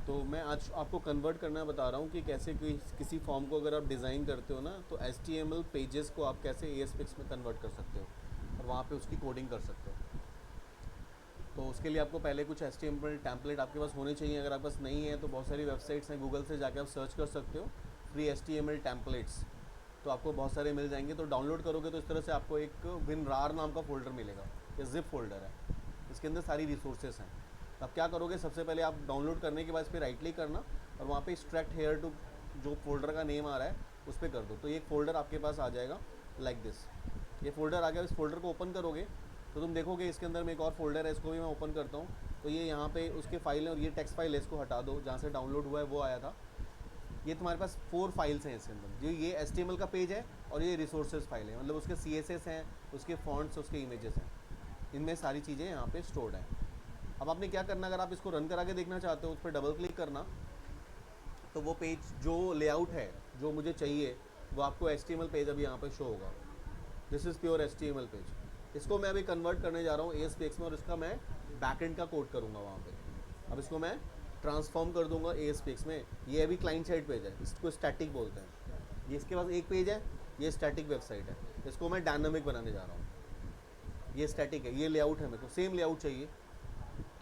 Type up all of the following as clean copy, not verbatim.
तो मैं आज आपको कन्वर्ट करना बता रहा हूँ कि कैसे किसी फॉर्म को अगर आप डिज़ाइन करते हो ना, तो HTML पेजेस को आप कैसे ASPIX में कन्वर्ट कर सकते हो और वहाँ पे उसकी कोडिंग कर सकते हो। तो उसके लिए आपको पहले कुछ HTML टेम्पलेट आपके पास होने चाहिए। अगर आपके पास नहीं है तो बहुत सारी वेबसाइट्स हैं, गूगल से जाके आप सर्च कर सकते हो फ्री HTML टेम्पलेट्स, तो आपको बहुत सारे मिल जाएंगे। तो डाउनलोड करोगे तो इस तरह से आपको एक WinRAR नाम का फ़ोल्डर मिलेगा। ये जिप फोल्डर है, इसके अंदर सारी रिसोर्सेस हैं। तो आप क्या करोगे, सबसे पहले आप डाउनलोड करने के बाद इस पर राइट क्लिक करना और वहाँ पे एक्सट्रैक्ट हेयर टू, जो फोल्डर का नेम आ रहा है उस पर कर दो। तो ये एक फ़ोल्डर आपके पास आ जाएगा लाइक दिस। ये फ़ोल्डर आ गया। इस फोल्डर को ओपन करोगे तो तुम देखोगे इसके अंदर में एक और फोल्डर है, इसको भी मैं ओपन करता हूँ। तो ये यहाँ पे उसके फाइल है और ये टेक्स्ट फाइल है, इसको हटा दो। जहाँ से डाउनलोड हुआ है वो आया था। ये तुम्हारे पास 4 फाइल्स हैं इसके अंदर, जो ये HTML का पेज है और ये रिसोर्सेज फाइल है, मतलब उसके CSS हैं, उसके फॉन्ट्स, उसके इमेजेस हैं। इनमें सारी चीज़ें यहाँ पे स्टोर्ड हैं। अब आपने क्या करना, अगर आप इसको रन करा के देखना चाहते हो उस पर डबल क्लिक करना, तो वो पेज जो लेआउट है जो मुझे चाहिए वो आपको HTML पेज अभी यहाँ पे शो होगा। This is pure HTML page. इसको मैं अभी कन्वर्ट करने जा रहा हूँ ASPIX में और इसका मैं बैकएंड का कोड करूँगा वहाँ पे। अब इसको मैं ट्रांसफॉर्म कर दूंगा ASPIX में। ये अभी क्लाइंट साइड पेज है, इसको स्टैटिक बोलते हैं। ये इसके पास एक पेज है, ये स्टैटिक वेबसाइट है। इसको मैं डायनामिक बनाने जा रहा हूँ। ये स्टैटिक है, ये लेआउट है, मेरे को सेम लेआउट चाहिए।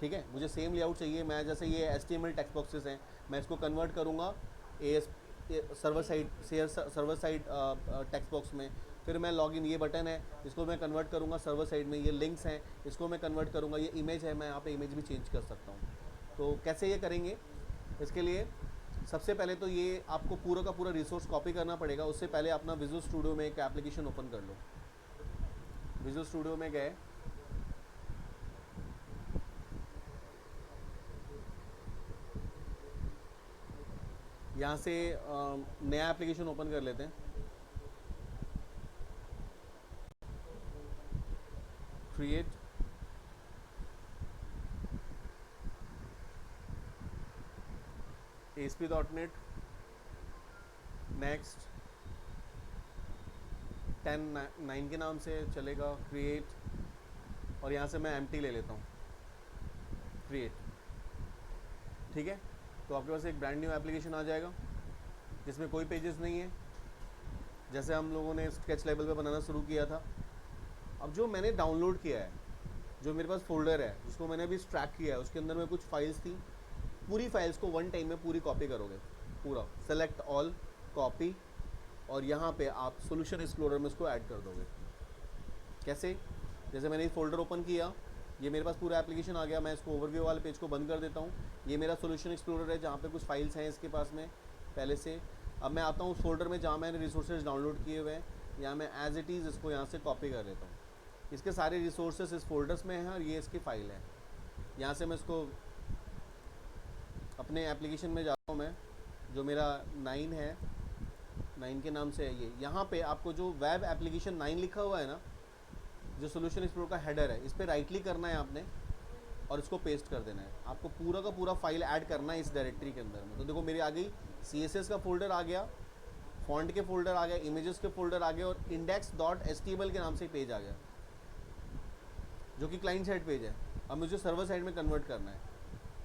ठीक है, मुझे सेम लेआउट चाहिए। मैं जैसे ये HTML टेक्स्ट बॉक्सेस हैं, मैं इसको कन्वर्ट करूँगा AS server side text box में। फिर मैं लॉगिन, ये बटन है, इसको मैं कन्वर्ट करूँगा सर्वर साइड में। ये लिंक्स हैं, इसको मैं कन्वर्ट करूँगा। ये इमेज है, मैं यहाँ पे इमेज भी चेंज कर सकता हूँ। तो कैसे ये करेंगे, इसके लिए सबसे पहले तो ये आपको पूरा का पूरा रिसोर्स कॉपी करना पड़ेगा। उससे पहले अपना विजुअल स्टूडियो में एक एप्लीकेशन ओपन कर लो। विजुअल स्टूडियो में गए, यहाँ से नया एप्लीकेशन ओपन कर लेते हैं। क्रिएट, ASP.NET, नेक्स्ट 10.9 के नाम से चलेगा, क्रिएट, और यहाँ से मैं एम्प्टी ले लेता हूँ, क्रिएट। ठीक है, तो आपके पास एक ब्रांड न्यू एप्लीकेशन आ जाएगा जिसमें कोई पेजेस नहीं है, जैसे हम लोगों ने स्केच लेवल पे बनाना शुरू किया था। अब जो मैंने डाउनलोड किया है, जो मेरे पास फोल्डर है जिसको मैंने अभी एक्सट्रैक्ट किया है, उसके अंदर में कुछ फाइल्स थी। पूरी फाइल्स को वन टाइम में पूरी कॉपी करोगे, पूरा सेलेक्ट ऑल, कॉपी, और यहाँ पे आप सोल्यूशन एक्सप्लोरर में इसको ऐड कर दोगे। कैसे, जैसे मैंने ये फोल्डर ओपन किया, ये मेरे पास पूरा एप्लीकेशन आ गया। मैं इसको ओवरव्यू वाले पेज को बंद कर देता हूँ। ये मेरा सोल्यूशन एक्सप्लोरर है जहाँ पे कुछ फाइल्स हैं इसके पास में पहले से। अब मैं आता हूँ उस फोल्डर में जहाँ मैंने रिसोर्सेज डाउनलोड किए हुए हैं, यहाँ मैं एज इट इज़ इसको यहाँ से कॉपी कर लेता हूँ। इसके सारे रिसोर्सेज इस फोल्डर्स में हैं और ये इसकी फ़ाइल है। यहाँ से मैं इसको अपने एप्लीकेशन में जाता हूँ, मैं जो मेरा 9 है, 9 के नाम से है ये। यहाँ पे आपको जो वेब एप्लीकेशन 9 लिखा हुआ है ना, जो सोल्यूशन एक्सप्लोरर का हेडर है, इस पर राइट क्लिक करना है आपने और इसको पेस्ट कर देना है। आपको पूरा का पूरा फाइल ऐड करना है इस डायरेक्टरी के अंदर में। तो देखो मेरी आ गई, CSS का फोल्डर आ गया, फॉन्ट के फोल्डर आ गया, इमेजेस के फोल्डर आ गए, और index.html के नाम से एक पेज आ गया जो कि क्लाइंट साइड पेज है। अब मुझे सर्वर साइड में कन्वर्ट करना है।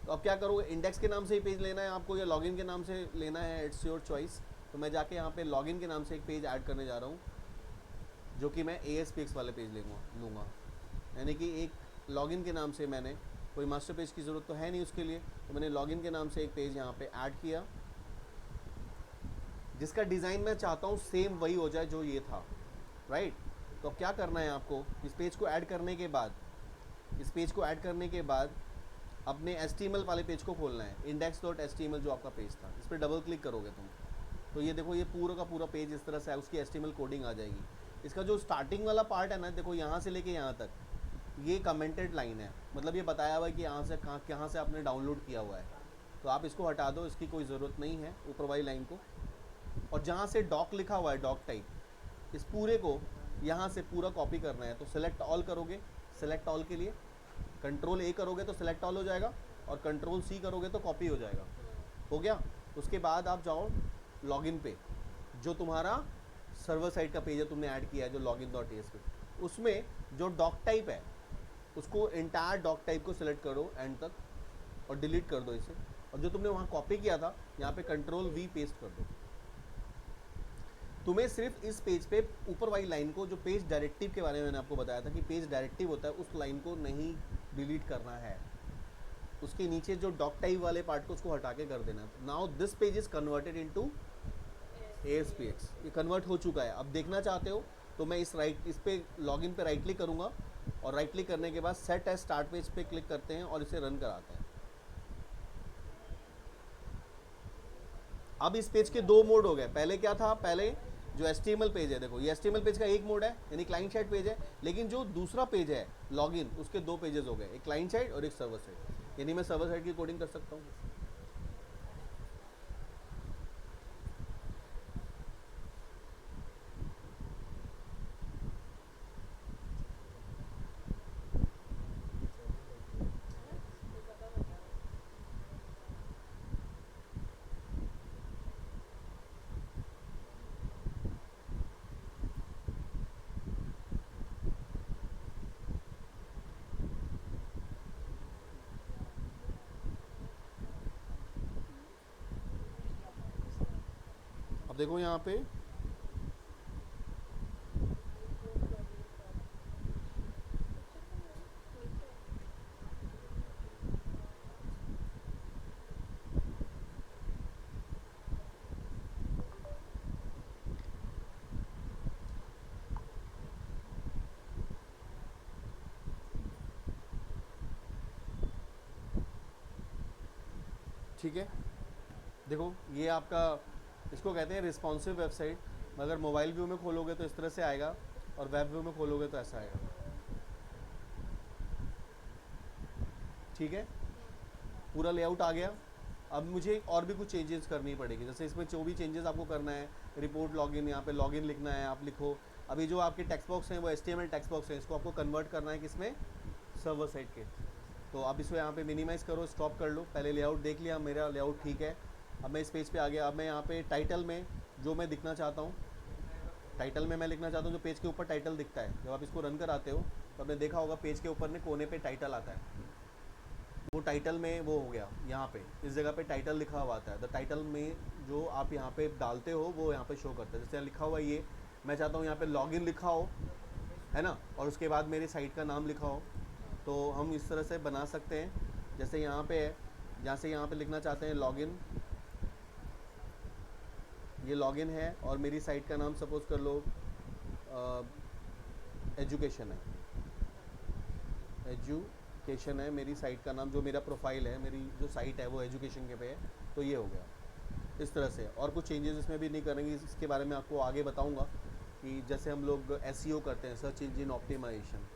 तो अब क्या करोगे, इंडेक्स के नाम से ही पेज लेना है आपको या लॉगिन के नाम से लेना है, इट्स योर चॉइस। तो मैं जाके यहाँ पे लॉगिन के नाम से एक पेज ऐड करने जा रहा हूँ, जो कि मैं ASPIX वाले पेज लूँगा। यानी कि एक लॉगिन के नाम से, मैंने कोई मास्टर पेज की ज़रूरत तो है नहीं उसके लिए, तो मैंने लॉगिन के नाम से एक पेज यहाँ पे ऐड किया, जिसका डिज़ाइन मैं चाहता हूँ सेम वही हो जाए जो ये था, राइट। तो अब क्या करना है आपको, इस पेज को ऐड करने के बाद, अपने HTML वाले पेज को खोलना है, index.html जो आपका पेज था। इस पर डबल क्लिक करोगे तुम, तो ये देखो ये पूरा का पूरा पेज इस तरह से है, उसकी HTML कोडिंग आ जाएगी। इसका जो स्टार्टिंग वाला पार्ट है ना, देखो यहाँ से लेके यहाँ तक ये कमेंटेड लाइन है, मतलब ये बताया हुआ है कि यहाँ से कहाँ से आपने डाउनलोड किया हुआ है। तो आप इसको हटा दो, इसकी कोई ज़रूरत नहीं है ऊपर वाली लाइन को। और जहाँ से डॉक लिखा हुआ है, डॉक टाइप, इस पूरे को यहाँ से पूरा कॉपी करना है। तो सेलेक्ट ऑल करोगे, सेलेक्ट ऑल के लिए कंट्रोल A करोगे तो सेलेक्ट ऑल हो जाएगा, और कंट्रोल C करोगे तो कॉपी हो जाएगा। हो गया। उसके बाद आप जाओ लॉगिन पे, जो तुम्हारा सर्वर साइड का पेज है, तुमने ऐड किया है जो login.asp, उसमें जो डॉक टाइप है उसको एंटायर डॉक टाइप को सिलेक्ट करो एंड तक और डिलीट कर दो इसे, और जो तुमने वहाँ कॉपी किया था यहाँ पे कंट्रोल वी पेस्ट कर दो। तुम्हें सिर्फ इस पेज पे ऊपर वाली लाइन को, जो पेज डायरेक्टिव के बारे में मैंने आपको बताया था कि पेज डायरेक्टिव होता है, उस लाइन को नहीं डिलीट करना है। उसके नीचे जो डॉक टाइप वाले पार्ट को उसको हटा के कर देना। Now this page is converted into ASPX। ये कन्वर्ट हो चुका है। अब देखना चाहते हो तो मैं इस पे लॉगिन पे राइट क्लिक करूँगा और राइट क्लिक करने के बाद सेट एज स्टार्ट पेज पे क्लिक करते हैं और इसे रन कराते हैं। अब इस पेज के दो मोड हो गए। पहले क्या था, पहले जो HTML पेज है, देखो ये HTML पेज का एक मोड है यानी क्लाइंट साइड पेज है, लेकिन जो दूसरा पेज है लॉगिन, उसके दो पेजेस हो गए, एक क्लाइंट साइड और एक सर्वर साइड। यानी मैं सर्वर साइड की कोडिंग कर सकता हूँ। अब देखो यहाँ पे ठीक है, देखो ये आपका, इसको कहते हैं रिस्पॉन्सिव वेबसाइट। अगर मोबाइल व्यू में खोलोगे तो इस तरह से आएगा और वेब व्यू में खोलोगे तो ऐसा आएगा। ठीक है, पूरा लेआउट आ गया। अब मुझे और भी कुछ चेंजेस करनी पड़ेगी, जैसे इसमें जो भी चेंजेस आपको करना है, रिपोर्ट लॉगिन, यहाँ पे लॉगिन लिखना है, आप लिखो। अभी जो आपके टेक्स्ट बॉक्स हैं वो HTML टेक्स्ट बॉक्स है, इसको आपको कन्वर्ट करना है किसमें, सर्वर साइड के। तो आप इसको यहाँ पे मिनिमाइज़ करो, स्टॉप कर लो। पहले लेआउट देख लिया, मेरा लेआउट ठीक है। अब मैं इस पेज पे आ गया। अब मैं यहाँ पे टाइटल में जो मैं दिखना चाहता हूँ, टाइटल में मैं लिखना चाहता हूँ जो पेज के ऊपर टाइटल दिखता है। जब आप इसको रन कराते हो तो आपने देखा होगा पेज के ऊपर ने कोने पे टाइटल आता है, वो टाइटल में वो हो गया। यहाँ पे इस जगह पे टाइटल लिखा हुआ आता है। द टाइटल में जो आप यहाँ पे डालते हो वो यहाँ पे शो करता है। जैसे लिखा हुआ ये, मैं चाहता हूँ यहाँ पे लॉगिन लिखा हो, है ना, और उसके बाद मेरी साइट का नाम लिखा हो, तो हम इस तरह से बना सकते हैं। जैसे यहाँ पे है, जहाँ से यहाँ पे लिखना चाहते हैं लॉगिन, ये लॉगिन है और मेरी साइट का नाम सपोज कर लो एजुकेशन है, एजुकेशन है मेरी साइट का नाम, जो मेरा प्रोफाइल है, मेरी जो साइट है वो एजुकेशन के पे है। तो ये हो गया इस तरह से। और कुछ चेंजेस इसमें भी नहीं करेंगे, इसके बारे में आपको आगे बताऊंगा कि जैसे हम लोग SEO करते हैं, search engine optimisation,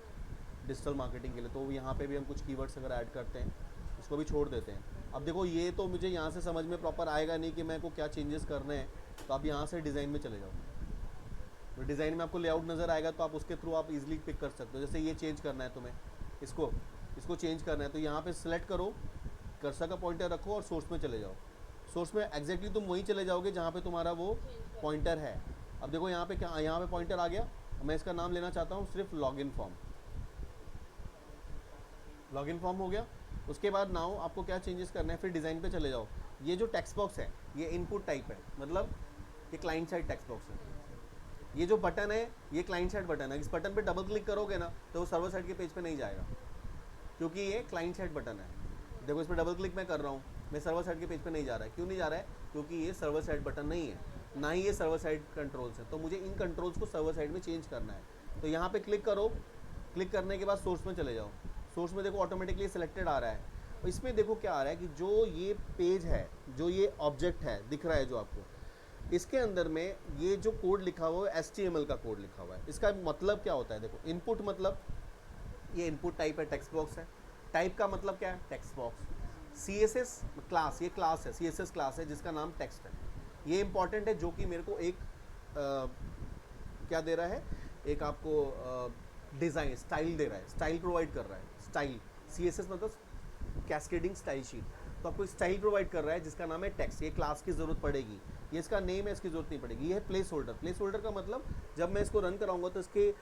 digital marketing के लिए, तो यहाँ पे भी हम कुछ कीवर्ड्स अगर ऐड करते हैं, इसको भी छोड़ देते हैं। अब देखो ये तो मुझे यहाँ से समझ में प्रॉपर आएगा नहीं कि मेरे को क्या चेंजेस करने हैं, तो आप यहाँ से डिज़ाइन में चले जाओ। तो डिज़ाइन में आपको लेआउट नज़र आएगा, तो आप उसके थ्रू आप इजीली पिक कर सकते हो। जैसे ये चेंज करना है तुम्हें, इसको चेंज करना है, तो यहाँ पे सिलेक्ट करो, कर्सर का पॉइंटर रखो और सोर्स में चले जाओ। सोर्स में एग्जैक्टली तुम वहीं चले जाओगे जहाँ पे तुम्हारा वो पॉइंटर है। अब देखो यहाँ पे क्या, यहाँ पे पॉइंटर आ गया। मैं इसका नाम लेना चाहता हूँ सिर्फ लॉगिन फॉर्म, लॉगिन फॉर्म हो गया। उसके बाद नाउ आपको क्या चेंजेस करना है, फिर डिज़ाइन पे चले जाओ। ये जो टेक्स्ट बॉक्स है ये इनपुट टाइप है, मतलब ये क्लाइंट साइड टेक्स्ट बॉक्स है। ये जो बटन है ये क्लाइंट साइड बटन है। इस बटन पे डबल क्लिक करोगे ना तो वो सर्वर साइड के पेज पे नहीं जाएगा, क्योंकि ये क्लाइंट साइड बटन है। देखो इस पर डबल क्लिक मैं कर रहा हूँ, मैं सर्वर साइड के पेज पे नहीं जा रहा है। क्यों नहीं जा रहा है, क्योंकि ये सर्वर साइड बटन नहीं है, ना ही ये सर्वर साइड कंट्रोल्स है। तो मुझे इन कंट्रोल्स को सर्वर साइड में चेंज करना है। तो यहाँ पे क्लिक करो, क्लिक करने के बाद सोर्स में चले जाओ। सोर्स में देखो ऑटोमेटिकली सिलेक्टेड आ रहा है। और इसमें देखो क्या आ रहा है कि जो ये पेज है, जो ये ऑब्जेक्ट है दिख रहा है जो आपको, इसके अंदर में ये जो कोड लिखा हुआ है HTML का कोड लिखा हुआ है। इसका मतलब क्या होता है, देखो इनपुट मतलब ये इनपुट टाइप है, टेक्स्ट बॉक्स है। टाइप का मतलब क्या है, टेक्स्ट बॉक्स। CSS क्लास, ये क्लास है, CSS क्लास है जिसका नाम टेक्स्ट है। ये इंपॉर्टेंट है, जो कि मेरे को एक क्या दे रहा है, एक आपको डिज़ाइन स्टाइल दे रहा है, स्टाइल प्रोवाइड कर रहा है। स्टाइल, CSS मतलब कैस्केडिंग स्टाइल शीट, तो आपको स्टाइल प्रोवाइड कर रहा है जिसका नाम है टेक्स्ट। ये क्लास की ज़रूरत पड़ेगी, ये इसका नेम है, इसकी ज़रूरत नहीं पड़ेगी। ये है प्लेस होल्डर। प्लेस होल्डर का मतलब जब मैं इसको रन कराऊंगा तो इसके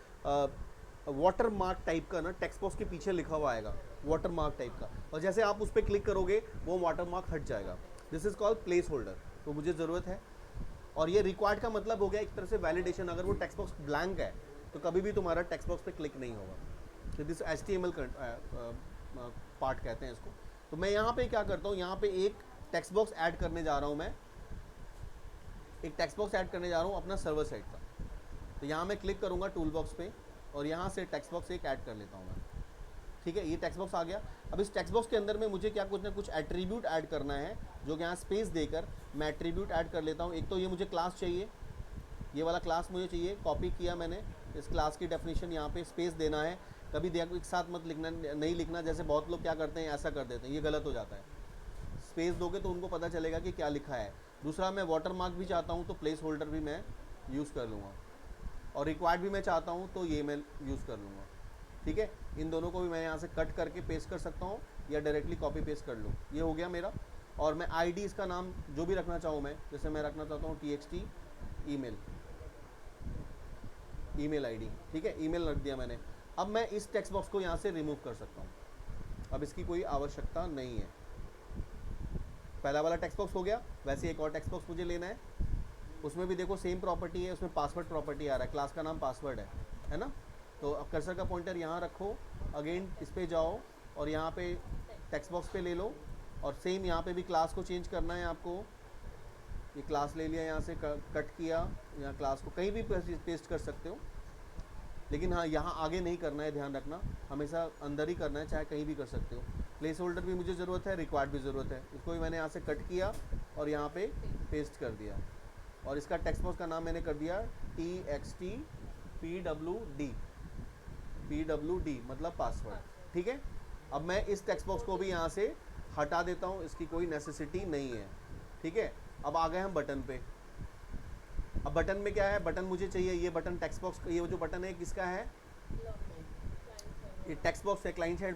वाटर मार्क टाइप का ना टेक्स्ट बॉक्स के पीछे लिखा हुआ आएगा, वाटर मार्क टाइप का, और जैसे आप उस पर क्लिक करोगे वो वाटर मार्क हट जाएगा। This is called place holder, तो मुझे ज़रूरत है। और ये रिक्वायर्ड का मतलब हो गया एक तरह से वैलिडेशन, अगर वो टेक्स्ट बॉक्स ब्लैंक है तो कभी भी तुम्हारा टेक्स्ट बॉक्स पे क्लिक नहीं होगा। तो दिस HTML पार्ट कहते हैं इसको। तो मैं यहाँ पे क्या करता हूँ, यहाँ पे एक टेक्स्ट बॉक्स ऐड करने जा रहा हूँ, मैं एक टेक्स्ट बॉक्स ऐड करने जा रहा हूँ अपना सर्वर साइड का। तो यहाँ मैं क्लिक करूँगा टूल बॉक्स पे और यहाँ से टेक्स्ट बॉक्स एक ऐड कर लेता हूँ मैं। ठीक है, ये टेक्स्ट बॉक्स आ गया। अब इस टेक्स्ट बॉक्स के अंदर में मुझे क्या कुछ ना कुछ एट्रीब्यूट ऐड करना है, जो कि यहाँ स्पेस देकर मैं एट्रीब्यूट ऐड कर लेता हूँ। एक तो ये मुझे क्लास चाहिए, ये वाला क्लास मुझे चाहिए, कॉपी किया मैंने। इस क्लास की डेफिनेशन यहाँ पे स्पेस देना है, कभी देखो एक साथ मत लिखना, नहीं लिखना, जैसे बहुत लोग क्या करते हैं ऐसा कर देते हैं, ये गलत हो जाता है। स्पेस दोगे तो उनको पता चलेगा कि क्या लिखा है। दूसरा, मैं वाटर मार्क भी चाहता हूँ तो प्लेस होल्डर भी मैं यूज़ कर लूँगा, और रिक्वायर्ड भी मैं चाहता हूँ तो ये मैं यूज़ कर लूँगा। ठीक है, इन दोनों को भी मैं यहाँ से कट करके पेस्ट कर सकता हूँ या डायरेक्टली कॉपी पेस्ट कर लूँ। ये हो गया मेरा। और मैं आईडी इसका नाम जो भी रखना चाहूँ मैं, जैसे मैं रखना चाहता हूँ TXT ईमेल आईडी। ठीक है, ईमेल रख दिया मैंने। अब मैं इस टेक्स्ट बॉक्स को यहाँ से रिमूव कर सकता हूँ, अब इसकी कोई आवश्यकता नहीं है। पहला वाला टेक्स्ट बॉक्स हो गया। वैसे एक और टेक्स्ट बॉक्स मुझे लेना है, उसमें भी देखो सेम प्रॉपर्टी है, उसमें पासवर्ड प्रॉपर्टी आ रहा है, क्लास का नाम पासवर्ड है ना। तो अब कर्सर का पॉइंटर यहाँ रखो, अगेन इस पे जाओ और यहाँ पे टेक्स्ट बॉक्स पे ले लो, और सेम यहाँ पे भी क्लास को चेंज करना है आपको। ये क्लास ले लिया, यहाँ से कट किया, यहाँ क्लास को कहीं भी पेस्ट कर सकते हो, लेकिन हाँ यहाँ आगे नहीं करना है, ध्यान रखना, हमेशा अंदर ही करना है, चाहे कहीं भी कर सकते हो। प्लेस होल्डर भी मुझे ज़रूरत है, रिक्वायर्ड भी ज़रूरत है, इसको भी मैंने यहाँ से कट किया और यहाँ पे पेस्ट कर दिया। और इसका टेक्स्ट बॉक्स का नाम मैंने कर दिया TXT PWD मतलब पासवर्ड। ठीक है, अब मैं इस टेक्स्ट बॉक्स को भी यहाँ से हटा देता हूँ, इसकी कोई नेसेसिटी नहीं है। ठीक है, अब आ गए हम बटन पे। अब बटन में क्या है, बटन मुझे चाहिए, ये बटन टेक्स्ट बॉक्स, ये जो बटन है किसका है, ये टेक्स्ट बॉक्स है, क्लाइंट साइड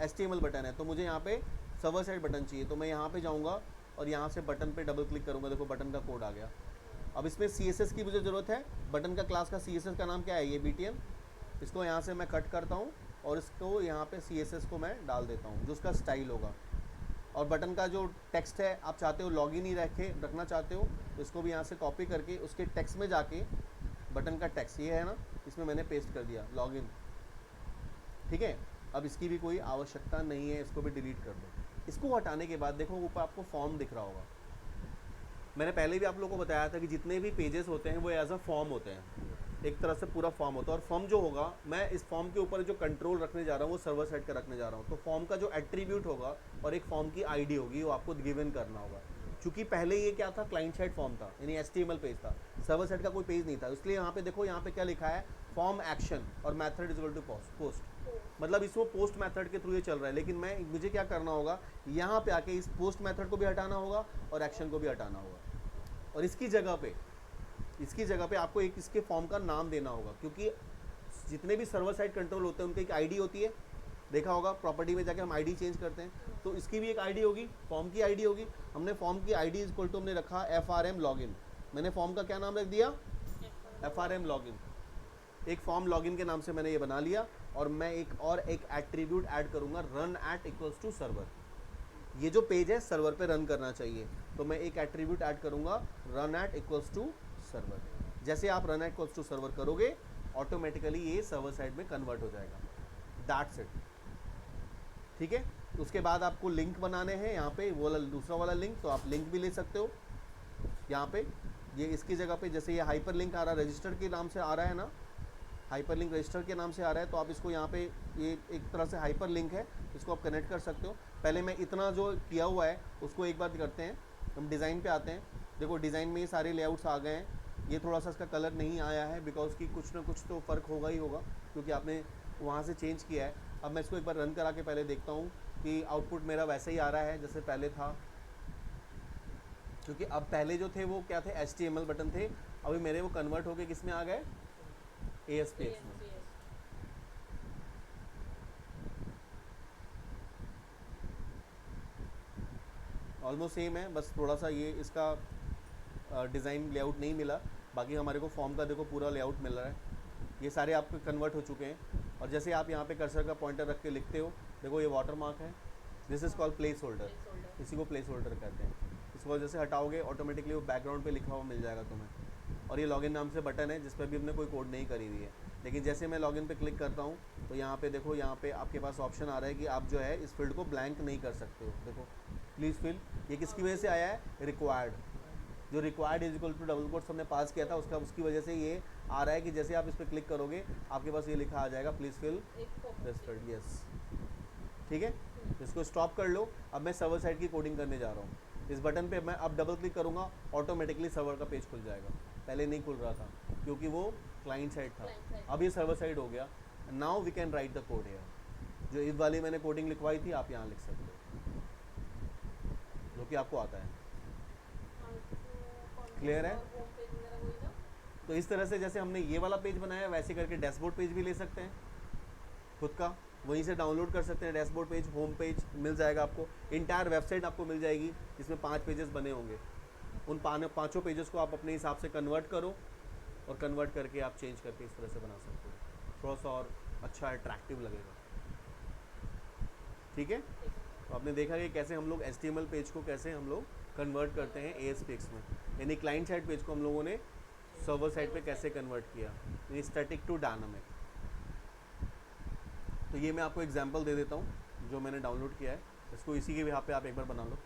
HTML बटन है, तो मुझे यहाँ पे सर्वर साइड बटन चाहिए। तो मैं यहाँ पे जाऊँगा और यहाँ से बटन पे डबल क्लिक करूँगा, देखो बटन का कोड आ गया। अब इसमें CSS की मुझे ज़रूरत है, बटन का क्लास का CSS का नाम क्या है, ये BTN। इसको यहाँ से मैं कट करता हूँ और इसको यहाँ पे CSS को मैं डाल देता हूँ, जो उसका स्टाइल होगा। और बटन का जो टेक्स्ट है आप चाहते हो लॉगिन ही रखना चाहते हो, तो इसको भी यहाँ से कॉपी करके उसके टेक्स्ट में जाके बटन का टेक्स्ट ये है ना, इसमें मैंने पेस्ट कर दिया लॉगिन। ठीक है, अब इसकी भी कोई आवश्यकता नहीं है, इसको भी डिलीट कर दो। इसको हटाने के बाद देखो ऊपर आपको फॉर्म दिख रहा होगा। मैंने पहले भी आप लोगों को बताया था कि जितने भी पेजेस होते हैं वो एज अ फॉर्म होते हैं, एक तरह से पूरा फॉर्म होता है। और फॉर्म जो होगा, मैं इस फॉर्म के ऊपर जो कंट्रोल रखने जा रहा हूँ वो सर्वर साइड का रखने जा रहा हूँ। तो फॉर्म का जो एट्रीब्यूट होगा और एक फॉर्म की ID होगी, वो आपको गिवन करना होगा। क्योंकि पहले ये क्या था, क्लाइंट साइड फॉर्म था, यानी HTML पेज था, सर्वर साइड का कोई पेज नहीं था। इसलिए यहाँ पे देखो, यहाँ पे क्या लिखा है, फॉर्म एक्शन और method is equal to post, मतलब इसमें पोस्ट मेथड के थ्रू ये चल रहा है। लेकिन मुझे क्या करना होगा, यहाँ पे आके इस पोस्ट मेथड को भी हटाना होगा और एक्शन को भी हटाना होगा, और इसकी जगह पे आपको एक इसके फॉर्म का नाम देना होगा। क्योंकि जितने भी सर्वर साइड कंट्रोल होते हैं उनकी एक ID होती है, देखा होगा प्रॉपर्टी में जाके हम ID चेंज करते हैं, तो इसकी भी एक ID होगी, फॉर्म की ID होगी। हमने फॉर्म की ID इक्वल टू हमने रखा FRM लॉगिन। मैंने फॉर्म का क्या नाम रख दिया, FRM लॉगिन। एक फॉर्म लॉगिन के नाम से मैंने ये बना लिया, और मैं एक एट्रीब्यूट ऐड करूंगा, run at equals to server. ये जो पेज है सर्वर पे रन करना चाहिए, तो मैं एक एट्रीब्यूट ऐड करूंगा, run at equals to server. जैसे आप run at equals to server करोगे, ऑटोमेटिकली ये सर्वर साइड में कन्वर्ट हो जाएगा। That's it. ठीक है, उसके बाद आपको लिंक बनाने हैं, यहाँ पे वो दूसरा वाला लिंक, तो आप लिंक भी ले सकते हो। यहाँ पे ये इसकी जगह पे, जैसे ये हाइपर लिंक आ रहा है, रजिस्टर के नाम से आ रहा है ना, हाइपर लिंक रजिस्टर के नाम से आ रहा है, तो आप इसको यहाँ पे, ये एक तरह से हाइपर लिंक है, इसको आप कनेक्ट कर सकते हो। पहले मैं इतना जो किया हुआ है उसको एक बार करते हैं, हम डिज़ाइन पे आते हैं। देखो डिज़ाइन में ये सारे लेआउट्स आ गए हैं। ये थोड़ा सा इसका कलर नहीं आया है, बिकॉज कि कुछ ना कुछ तो फ़र्क होगा ही होगा, क्योंकि आपने वहाँ से चेंज किया है। अब मैं इसको एक बार रन करा के पहले देखता हूँ कि आउटपुट मेरा वैसे ही आ रहा है जैसे पहले था। क्योंकि अब पहले जो थे वो क्या थे, HTML बटन थे, अभी मेरे वो कन्वर्ट होके किस में आ गए, ASPX में। ऑलमोस्ट सेम है, बस थोड़ा सा ये इसका डिज़ाइन लेआउट नहीं मिला, बाकी हमारे को फॉर्म का देखो पूरा लेआउट मिल रहा है। ये सारे आपके कन्वर्ट हो चुके हैं। और जैसे आप यहाँ पे कर्सर का पॉइंटर रख के लिखते हो देखो ये वाटर मार्क है, this is called place holder, place holder. इसी को प्लेस होल्डर कहते हैं। इसको जैसे हटाओगे ऑटोमेटिकली वो बैकग्राउंड पे लिखा हुआ मिल जाएगा तुम्हें। और ये लॉगिन नाम से बटन है जिस पर भी हमने कोई कोड नहीं करी हुई है, लेकिन जैसे मैं लॉगिन पे क्लिक करता हूँ तो यहाँ पे देखो, यहाँ पे आपके पास ऑप्शन आ रहा है कि आप जो है इस फील्ड को ब्लैंक नहीं कर सकते हो। देखो प्लीज़ फिल, ये किसकी वजह से आया है, रिक्वायर्ड। जो required is equal to double quotes हमने पास किया था उसका, उसकी वजह से ये आ रहा है कि जैसे आप इस पर क्लिक करोगे आपके पास ये लिखा आ जाएगा please fill this field. Yes, ठीक है। इसको स्टॉप कर लो। अब मैं सर्वर साइड की कोडिंग करने जा रहा हूँ। इस बटन पे मैं अब डबल क्लिक करूँगा, ऑटोमेटिकली सर्वर का पेज खुल जाएगा। पहले नहीं खुल रहा था क्योंकि वो क्लाइंट साइड था, अब ये सर्वर साइड हो गया। Now we can write the code here. जो इस वाली मैंने कोडिंग लिखवाई थी आप यहाँ लिख सकते हो, जो कि आपको आता है। क्लियर है? होम पेज वगैरह वही ना। तो इस तरह से जैसे हमने ये वाला पेज बनाया वैसे करके डैशबोर्ड पेज भी ले सकते हैं खुद का, वहीं से डाउनलोड कर सकते हैं। डैशबोर्ड पेज, होम पेज मिल जाएगा आपको, इंटायर वेबसाइट आपको मिल जाएगी जिसमें 5 पेजेस बने होंगे। उन पाँचों पेजेस को आप अपने हिसाब से कन्वर्ट करो और कन्वर्ट करके आप चेंज करके इस तरह से बना सकते हो, थोड़ा सा और अच्छा अट्रैक्टिव लगेगा। ठीक है, तो आपने देखा कि कैसे हम लोग HTML पेज को कैसे हम लोग कन्वर्ट करते हैं ASPX में, यानी क्लाइंट साइड पेज को हम लोगों ने सर्वर साइड पे कैसे कन्वर्ट किया, यानी स्टैटिक टू डायनामिक। तो ये मैं आपको एग्जांपल दे देता हूँ जो मैंने डाउनलोड किया है, इसको इसी के यहाँ पे आप एक बार बना लो।